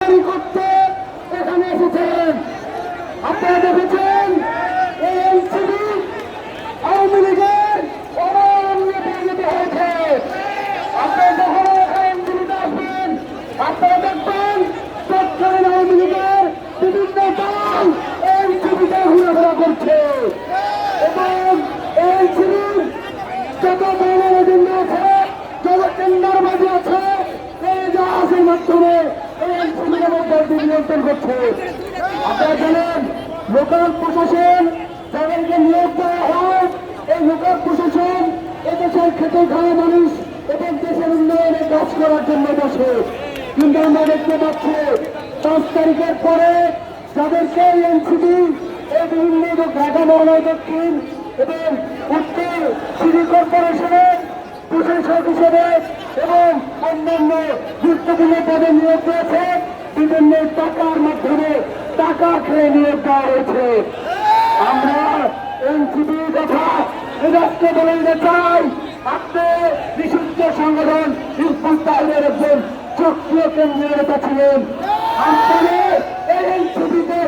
তৈরি করতে এখানে এসেছেন। আপনারা দেখেছেন এই এনসিপি আওয়ামী লীগের অরণ্যে পরিণত হয়েছে। আপনারা যখন এনসিপিতে আসবেন আপনারা দেখবেন তৎকালীন আওয়ামী লীগের বিভিন্ন দল এনসিপিতে ঘোরাফেরা করছে এবং এনসিপির যত দলের এজেন্ডা আছে, যত টেন্ডারবাজি আছে, এই জাহাজের মাধ্যমে এনসিপির মধ্যে নিয়ন্ত্রণ করছে। আপনারা জানেন লোকাল প্রশাসন যাদেরকে নিয়োগ দেওয়া হয়, এই লোকাল প্রশাসন এদেশের খেতে খাওয়া মানুষ এবং দেশের উন্নয়নে কাজ করার জন্য বসে। কিন্তু আমরা দেখতে পাচ্ছি 5 তারিখের পরে যাদেরকে এনসিপি এই বিভিন্ন ঢাকা মহানগর দক্ষিণ এবং উত্তর সিটি কর্পোরেশনের প্রশাসক হিসেবে এবং অন্যান্য গুরুত্বপূর্ণ পদে নিয়োগ দিয়েছে, বিভিন্ন টাকার মাধ্যমে টাকা খেয়ে নিয়োগ দেওয়া হয়েছে। আমরা এনসিপি কথা রাষ্ট্র বলে দিতে চাই, আপনি বিশুদ্ধ সংগঠন হিজবুত তাহরিরের একজন সক্রিয় কেন্দ্রীয় নেতা ছিলেন। আপনারা এই এনসিপিতে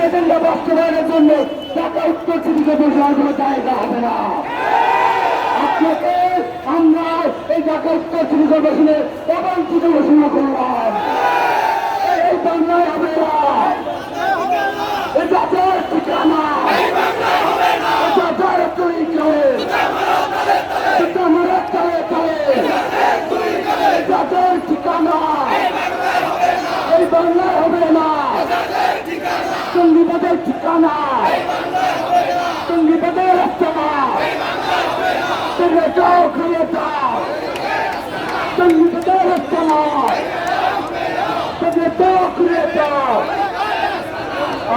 এজেন্ডা বাস্তবায়নের জন্য ঢাকা উত্তর সিটিতে বসার কোনো জায়গা হবে না। আপনাকে আমরা এই ঢাকা উত্তর সিটি কর্পোরেশনের অবাঞ্ছিত ঘোষণা করলাম। এই বাংলায় হবে না, এটা যার ঠিকানা, এটা যার তরিকা, এটা আমার তলে তলে, এটা যার ঠিকানা, এই বাংলায় হবে না। সঙ্গীপদের ঠিকানা, সঙ্গীপদের রাস্তা, তুমি যাও খেয়ে যাও, সঙ্গীপদের রাস্তা, তুমি যাও খেয়ে যাও।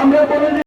আমরা বলে